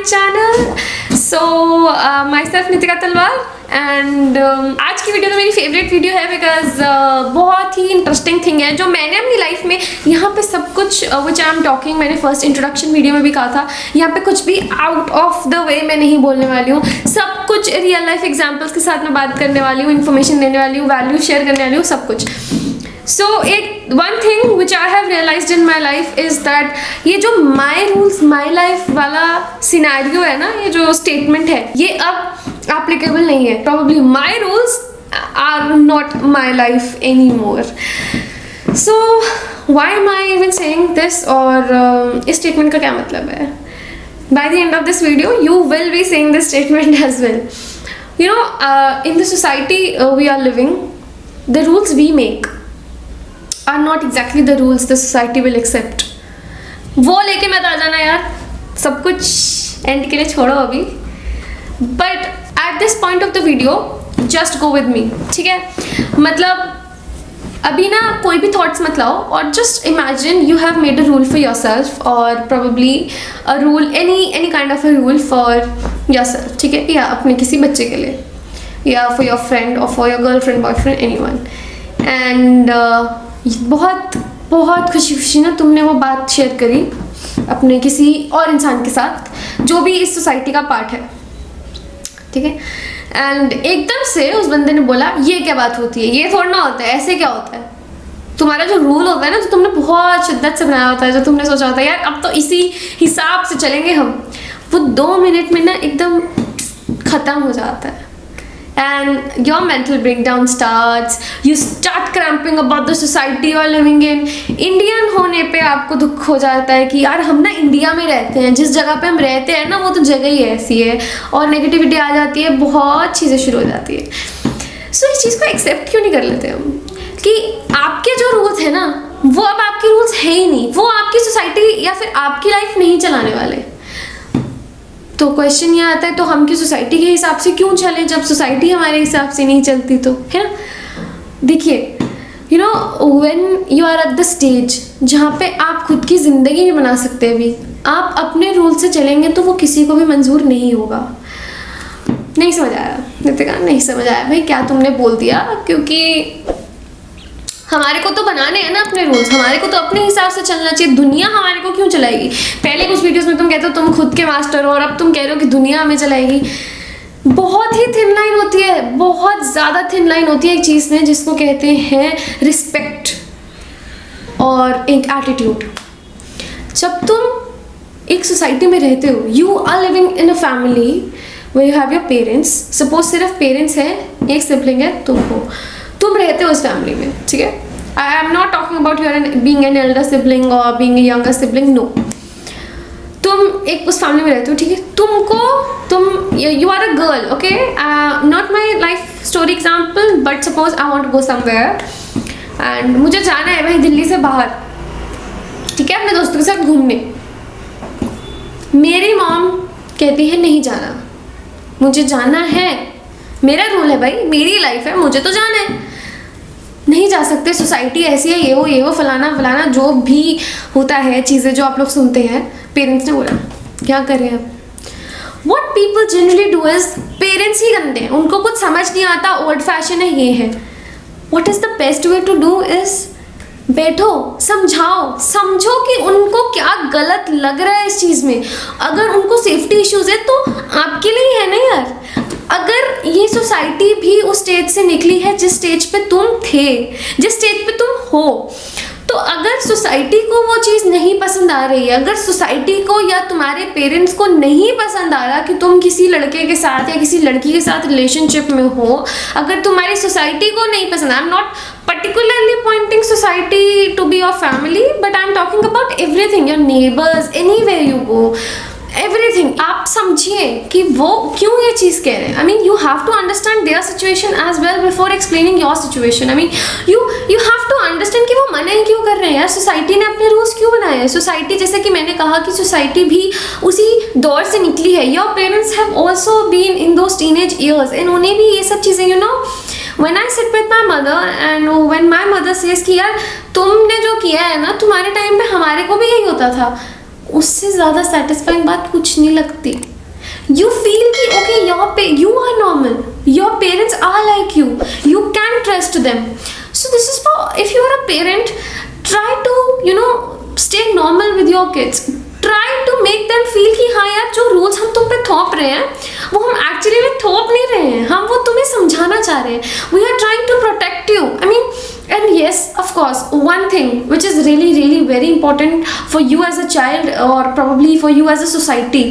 channel. So myself Nitika Talwar and आज की video तो मेरी फेवरेट वीडियो है बिकॉज बहुत ही इंटरेस्टिंग थिंग है जो मैंने अपनी लाइफ में यहाँ पे सब कुछ विच आई एम टॉकिंग, मैंने फर्स्ट इंट्रोडक्शन वीडियो में भी कहा था, यहाँ पे कुछ भी आउट ऑफ द वे मैं नहीं बोलने वाली हूँ, सब कुछ रियल लाइफ एग्जाम्पल्स के साथ मैं बात करने वाली हूँ, इन्फॉर्मेशन देने वाली हूँ, वैल्यू शेयर करने वाली हूँ, सब कुछ. So one thing which I have realized in my life is that ये जो my rules my life वाला सिनेरियो है ना, ये जो स्टेटमेंट है ये अब applicable नहीं है. Probably my rules are not my life anymore. So why am I even saying this? और इस statement का क्या मतलब है? By the end of this video you will be saying this statement as well. You know, in the society we are living, the rules we make are not exactly the rules the society will accept. वो लेके मत आ जाना यार, सब कुछ and के लिए छोड़ो अभी. But at this point of the video, just go with me, ठीक है? मतलब अभी ना कोई भी thoughts मत लाओ और just imagine you have made a rule for yourself or probably a rule, any kind of a rule for yourself, ठीक है? या अपने किसी बच्चे के लिए या for your friend or for your girlfriend, boyfriend, anyone. And बहुत बहुत खुशी ना तुमने वो बात शेयर करी अपने किसी और इंसान के साथ जो भी इस सोसाइटी का पार्ट है, ठीक है? एंड एकदम से उस बंदे ने बोला ये क्या बात होती है, ये थोड़ा ना होता है, ऐसे क्या होता है. तुम्हारा जो रूल होता है ना, जो तुमने बहुत शिद्दत से बनाया होता है, जो तुमने सोचा होता है यार अब तो इसी हिसाब से चलेंगे हम, वो 2 मिनट में ना एकदम ख़त्म हो जाता है. And your mental breakdown starts. You start cramping about the society you are living in. Indian होने पे आपको दुख हो जाता है कि यार हम ना इंडिया में रहते हैं, जिस जगह पे हम रहते हैं ना वो तो जगह ही ऐसी है, और नेगेटिविटी आ जाती है, बहुत चीज़ें शुरू हो जाती है. सो इस चीज़ को एक्सेप्ट क्यों नहीं कर लेते हम कि आपके जो रूल्स हैं ना वो अब आपके रूल्स है ही नहीं, वो आपकी सोसाइटी या फिर आपकी लाइफ नहीं चलाने वाले. तो क्वेश्चन ये आता है तो हम की सोसाइटी के हिसाब से क्यों चलें जब सोसाइटी हमारे हिसाब से नहीं चलती, तो है ना? देखिए, you know when you are at the stage जहाँ पे आप खुद की ज़िंदगी नहीं बना सकते, अभी आप अपने रूल से चलेंगे तो वो किसी को भी मंजूर नहीं होगा. नहीं समझ आया नितिका? नहीं समझ आया भाई, क्या तुमने बोल दिया? क्योंकि हमारे को तो बनाने हैं ना अपने रूल्स, हमारे को तो अपने हिसाब से चलना चाहिए. दुनिया हमारे को क्यों चलाएगी? पहले कुछ वीडियोस में तुम कहते हो तुम खुद के मास्टर हो और अब तुम कह रहे हो कि दुनिया हमें चलाएगी. बहुत ही थिन लाइन होती है, बहुत ज़्यादा थिन लाइन होती है एक चीज़ में जिसको कहते हैं रिस्पेक्ट और एक एटीट्यूड. जब तुम एक सोसाइटी में रहते हो, you are living in a family way you have your parents, suppose सिर्फ पेरेंट्स हैं, एक सिबलिंग है, तुम रहते हो उस फैमिली में, ठीक है? I am not talking about your being an elder sibling और being a younger sibling, no. तुम एक उस फैमिली में रहते हो, ठीक है? तुम you are a girl, okay? Not my life story example, but suppose I want to go somewhere and मुझे जाना है भाई दिल्ली से बाहर, ठीक है, अपने दोस्तों के साथ घूमने. मेरी मॉम कहती है नहीं जाना, मुझे जाना है, मेरा रूल है भाई, मेरी लाइफ है, मुझे तो जाना है, नहीं जा सकते, सोसाइटी ऐसी है, ये वो फलाना फलाना जो भी होता है चीज़ें जो आप लोग सुनते हैं. पेरेंट्स ने बोला, क्या करें अब? What people generally do is, parents ही गंदे हैं, उनको कुछ समझ नहीं आता, ओल्ड फैशन है, ये है. What is the best way to do is बैठो, समझो कि उनको क्या गलत लग रहा है इस चीज़ में. अगर उनको सेफ्टी इश्यूज है तो आपके लिए है ना यार. अगर ये सोसाइटी भी उस स्टेज से निकली है जिस स्टेज पे तुम थे, जिस स्टेज पे तुम हो, तो अगर सोसाइटी को वो चीज़ नहीं पसंद आ रही है, अगर सोसाइटी को या तुम्हारे पेरेंट्स को नहीं पसंद आ रहा कि तुम किसी लड़के के साथ या किसी लड़की के साथ रिलेशनशिप में हो, अगर तुम्हारी सोसाइटी को नहीं पसंद, आई am not particularly pointing society to be your family, but I'm talking about everything, your neighbors, anywhere you go, everything. आप समझिए कि वो क्यों ये चीज़ कह रहे हैं. I mean you have to understand their situation as well before explaining your situation. I mean you have to understand कि वो मना ही क्यों कर रहे हैं यार. सोसाइटी ने अपने रूल्स क्यों बनाए हैं? सोसाइटी, जैसे कि मैंने कहा कि सोसाइटी भी उसी दौर से निकली है. Your parents have also been in those teenage years, and उन्हें भी ये सब चीज़ें, you know, when I sit with my mother and when my mother says कि यार तुमने जो किया है ना तुम्हारे टाइम पे हमारे को भी यही होता था, उससे ज़्यादा सेटिस्फाइंग बात कुछ नहीं लगती. You feel कि okay, you are normal, your parents are like you can trust them. So this is for, if you are a parent, try to stay normal with your kids. Try to make them feel कि हाँ यार, जो rules हम तुम पे थोप रहे हैं वो हम एक्चुअली में थोप नहीं रहे हैं, हम वो तुम्हें समझाना चाह रहे हैं. We are trying to protect you. I mean, and yes, of course, one thing which is really really very important for you as a child, or probably for you as a society,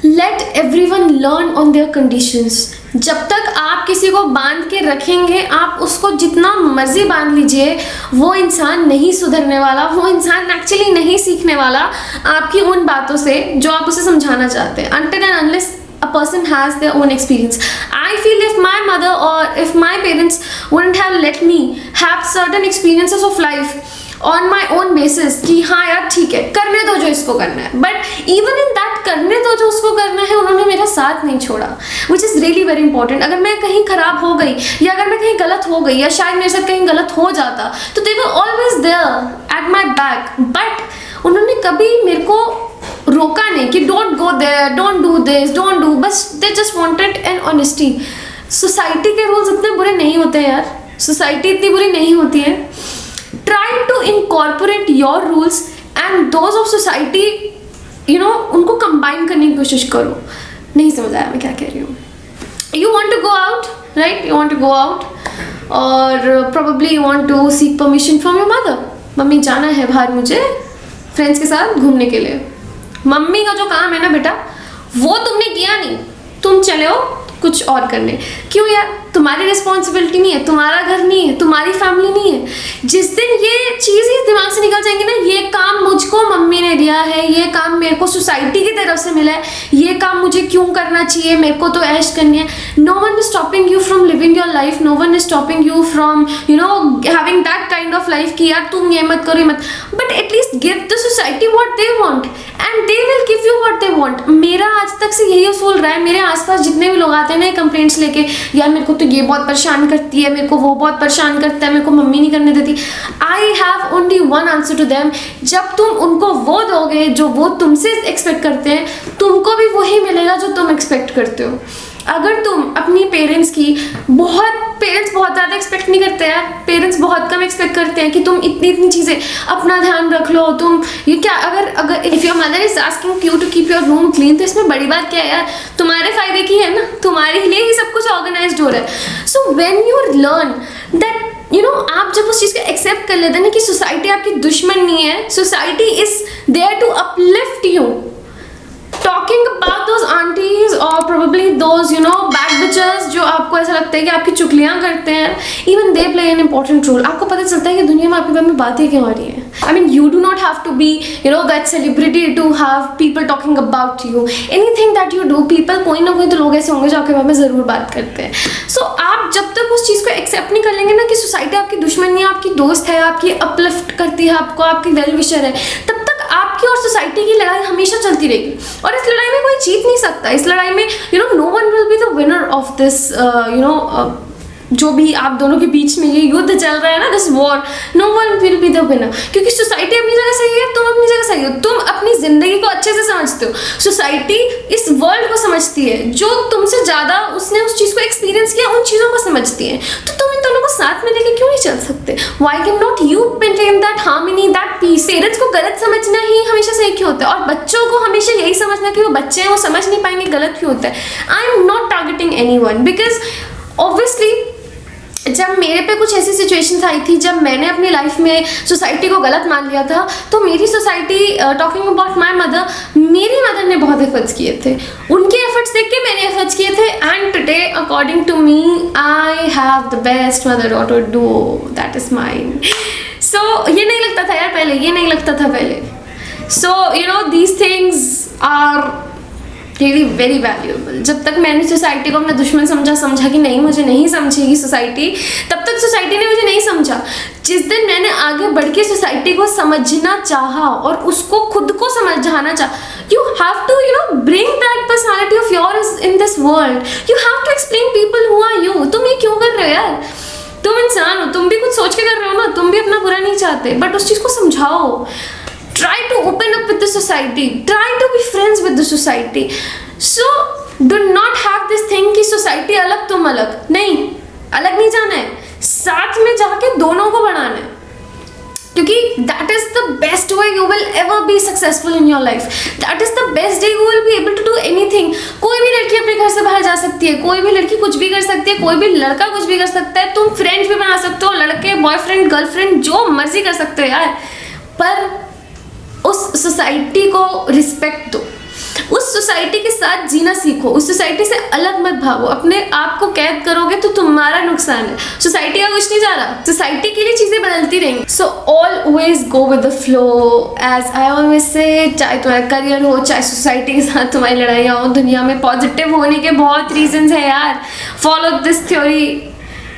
let everyone learn on their conditions. जब तक आप किसी को बांध के रखेंगे, आप उसको जितना मर्जी बांध लीजिए, वो इंसान नहीं सुधरने वाला, वो इंसान एक्चुअली नहीं सीखने वाला आपकी उन बातों से जो आप उसे समझाना चाहते हैं. Until and unless a person has their own experience. I feel if my mother or if my parents wouldn't have let me have certain experiences of life on my own basis कि हाँ यार ठीक है, करने दो जो इसको करना है, but even in that करने दो जो उसको करना है, उन्होंने मेरा साथ नहीं छोड़ा, which is really very important. अगर मैं कहीं खराब हो गई, या अगर मैं कहीं गलत हो गई, या शायद मेरे साथ कहीं गलत हो जाता, तो they were always there at my back, but उन्होंने कभी मेरे को रोका नहीं कि don't go there, don't do this, don't do, बस they just wanted an honesty. Society के रूल्स इतने बुरे नहीं होते यार, सोसाइटी इतनी बुरी नहीं होती है. Try to incorporate your rules and those of society, उनको combine करने की कोशिश करो. नहीं समझ आया मैं क्या कह रही हूँ. You want to go out, right? You want to go out, or probably you want to seek permission from your mother. Mummy जाना है बाहर मुझे फ्रेंड्स के साथ घूमने के लिए. मम्मी का जो काम है ना बेटा, वो तुमने किया नहीं, तुम चले हो कुछ और करने. क्यों यार, तुम्हारी रिस्पॉन्सिबिलिटी नहीं है, तुम्हारा घर नहीं है, तुम्हारी फैमिली नहीं है. जिस दिन ये चीज़ ही दिमाग से निकल जाएंगी ना, ये काम मुझको मम्मी ने दिया है, ये काम मेरे को सोसाइटी की तरफ से मिला है, ये काम मुझे क्यों करना चाहिए, मेरे को तो ऐश करनी है. No one is stopping you from living your life, no one is stopping you from having that kind of life कि यार तुम ये मत करो, ये मत. But at least give the society what they want and they will give you what they want. मेरा आज तक से यही उसूल रहा है. मेरे आसपास जितने भी लोग आते हैं ना कंप्लेंट्स लेके, यार मेरे को तो ये बहुत परेशान करती है, मेरे को वो बहुत परेशान करता है, मेरे को मम्मी नहीं करने देती. I have only one answer to them. जब तुम उनको वो दोगे जो वो तुमसे एक्सपेक्ट करते हैं, तुमको भी वही मिलेगा जो तुम एक्सपेक्ट करते हो. अगर तुम अपनी पेरेंट्स बहुत ज़्यादा एक्सपेक्ट नहीं करते हैं, पेरेंट्स बहुत कम एक्सपेक्ट करते हैं कि तुम इतनी चीज़ें अपना ध्यान रख लो, तुम ये क्या, अगर if your mother is asking you to keep your room clean, तो इसमें बड़ी बात क्या है यार, तुम्हारे फायदे की है ना, तुम्हारे लिए ही सब कुछ ऑर्गेनाइज्ड हो रहा है. So when you learn that आप जब उस चीज़ को एक्सेप्ट कर लेते हैं ना कि सोसाइटी आपकी दुश्मन नहीं है, society is there to uplift you. Talking about those aunties or probably those bad bitches जो आपको ऐसा लगता है कि आपकी चुगलियाँ करते हैं, even they play an important role. आपको पता चलता है कि दुनिया में आपके बारे में बातें क्यों आ रही है. I mean, you do not have to be that celebrity to have people talking about you. Anything that you do, people, कोई ना कोई तो लोग ऐसे होंगे जो आपके बारे में ज़रूर बात करते हैं. So आप जब तक उस चीज़ को एक्सेप्ट नहीं कर लेंगे ना कि सोसाइटी आपकी दुश्मन नहीं है, आपकी दोस्त है, आपकी अपलिफ्ट करती है, आपको आपकी वेल विशर है, तब तक आपकी और सोसाइटी की लड़ाई हमेशा चलती रहेगी. और इस लड़ाई में कोई जीत नहीं सकता. इस लड़ाई में no one will be the winner of this जो भी आप दोनों के बीच में ये युद्ध चल रहा है ना, this war, no one will be the winner. क्योंकि सोसाइटी अपनी जगह सही है, तुम अपनी जगह सही हो, तुम अपनी जिंदगी को अच्छे से समझते हो. सोसाइटी इस वर्ल्ड को समझती है, जो तुमसे ज़्यादा उसने उस चीज़ को एक्सपीरियंस किया, उन चीज़ों को समझती है. तो तुम इन दोनों को साथ में लेके क्यों नहीं चल सकते? Why can not you maintain that harmony, that peace? Parents को गलत समझना ही हमेशा सही क्यों होता है, और बच्चों को हमेशा यही समझना कि वो बच्चे हैं, वो समझ नहीं पाएंगे गलत क्यों होता है. I am not targeting any one, because obviously जब मेरे पे कुछ ऐसी सिचुएशंस आई थी, जब मैंने अपनी लाइफ में सोसाइटी को गलत मान लिया था, तो मेरी society, talking about my mother, मेरी मदर ने बहुत एफर्ट्स किए थे. उनके एफर्ट्स देख के मैंने एफर्ट्स किए थे, and today according to me I have the best mother daughter duo that is mine. So ये नहीं लगता था यार पहले, ये नहीं लगता था पहले. So these things are really very valuable. जब तक मैंने सोसाइटी को अपना दुश्मन समझा कि नहीं, मुझे नहीं समझेगी सोसाइटी, तब तक सोसाइटी ने मुझे नहीं समझा. जिस दिन मैंने आगे बढ़ के सोसाइटी को समझना चाहा और उसको खुद को समझाना चाहा, you have to bring that personality of yours in this world. You have to explain people who are you. तुम ये क्यों कर रहे हो यार, तुम इंसान हो, तुम भी कुछ सोच के कर रहे हो ना, तुम भी अपना बुरा नहीं चाहते, बट उस चीज़ को समझाओ. Try to open up with the society. Try to be friends with the society. So do not have this thing कि सोसाइटी अलग तुम अलग, नहीं, अलग नहीं जाना है, साथ में जाके दोनों को बढ़ाना है, क्योंकि that is the best way you will ever be successful in your life, that is the best day you will be able to do anything. कोई भी लड़की अपने घर से बाहर जा सकती है, कोई भी लड़की कुछ भी कर सकती है, कोई भी लड़का कुछ भी कर सकता है, तुम फ्रेंड्स भी बना सकते हो, लड़के बॉयफ्रेंड गर्लफ्रेंड जो मर्जी कर सकते हो यार, पर उस सोसाइटी को रिस्पेक्ट दो, उस सोसाइटी के साथ जीना सीखो, उस सोसाइटी से अलग मत भागो। अपने आप को कैद करोगे तो तुम्हारा नुकसान है, सोसाइटी का कुछ नहीं जा रहा, सोसाइटी के लिए चीजें बदलती रहेंगी। So always go with the flow, as I always say, चाहे तुम्हारा करियर हो, चाहे सोसाइटी के साथ तुम्हारी लड़ाइयाँ हो, दुनिया में पॉजिटिव होने के बहुत रीजंस है यार। Follow this theory,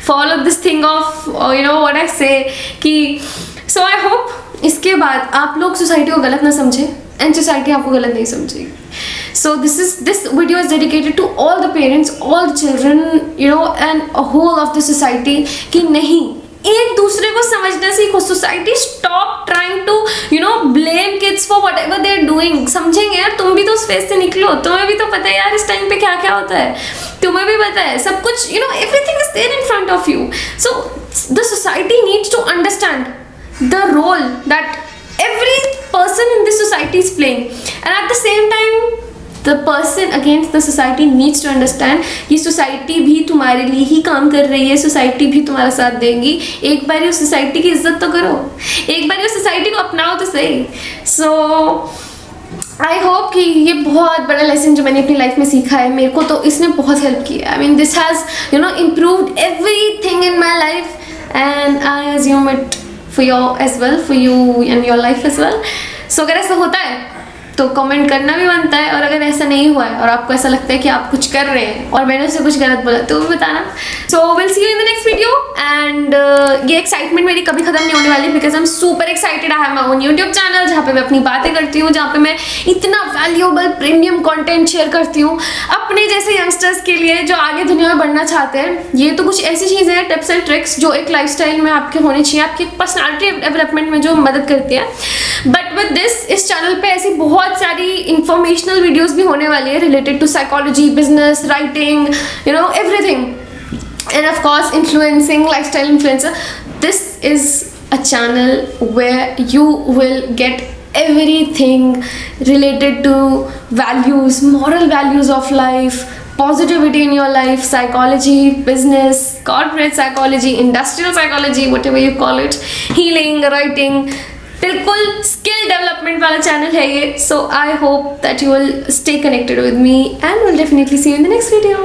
follow this thing of you know what I से कि सो आई होप इसके बाद आप लोग सोसाइटी को गलत ना समझे एंड सोसाइटी आपको गलत नहीं समझेगी। So this video is dedicated to all the parents, all the children, you know, and a whole of the society कि नहीं, एक दूसरे को समझना सीखो। Society stop trying to you know blame kids for whatever they are doing. समझेंगे यार, तुम भी तो उस फेज से निकलो, तुम्हें भी तो पता है यार इस टाइम पे क्या क्या होता है, तुम्हें भी पता है सब कुछ, you know everything is there in front of you. So the society needs to understand the role that every person in this society is playing, and at the same time the person against the society needs to understand ये society भी तुम्हारे लिए ही काम कर रही है, society भी तुम्हारा साथ देंगी। एक बार उस सोसाइटी की इज्जत तो करो, एक बार उस सोसाइटी को अपनाओ तो सही। सो आई होप कि ये बहुत बड़ा लेसन जो मैंने अपनी लाइफ में सीखा है, मेरे को तो इसने बहुत हेल्प किया। I mean this has you know improved everything in my life and I assume it for you as well, for you and your life as well. So अगर ऐसा होता है तो कमेंट करना भी बनता है, और अगर ऐसा नहीं हुआ है और आपको ऐसा लगता है कि आप कुछ कर रहे हैं और मैंने उससे कुछ गलत बोला तो भी बताना। So will see you in the next video and ये एक्साइटमेंट मेरी कभी खत्म नहीं होने वाली, because I am super excited. I have my own YouTube channel जहाँ पे मैं अपनी बातें करती हूँ, जहाँ पे मैं इतना वैल्यूएबल प्रीमियम कंटेंट शेयर करती हूँ अपने जैसे यंगस्टर्स के लिए जो आगे दुनिया में बढ़ना चाहते हैं। ये तो कुछ ऐसी चीज़ें हैं, टिप्स एंड ट्रिक्स जो एक लाइफस्टाइल में आपके होने चाहिए, आपकी पर्सनालिटी डेवलपमेंट में जो मदद करती है। बट विद दिस, इस चैनल पे ऐसी बहुत सारी इंफॉर्मेशनल वीडियोस भी होने वाली है related to psychology, business, writing, you know everything, and of course influencing, lifestyle influencer. This is a channel where you will get everything related to values, moral values of life, positivity in your life, psychology, business, corporate psychology, industrial psychology, whatever you call it, healing, writing, बिल्कुल skill development वाला channel है ये। So I hope that you will stay connected with me and will definitely see you in the next video.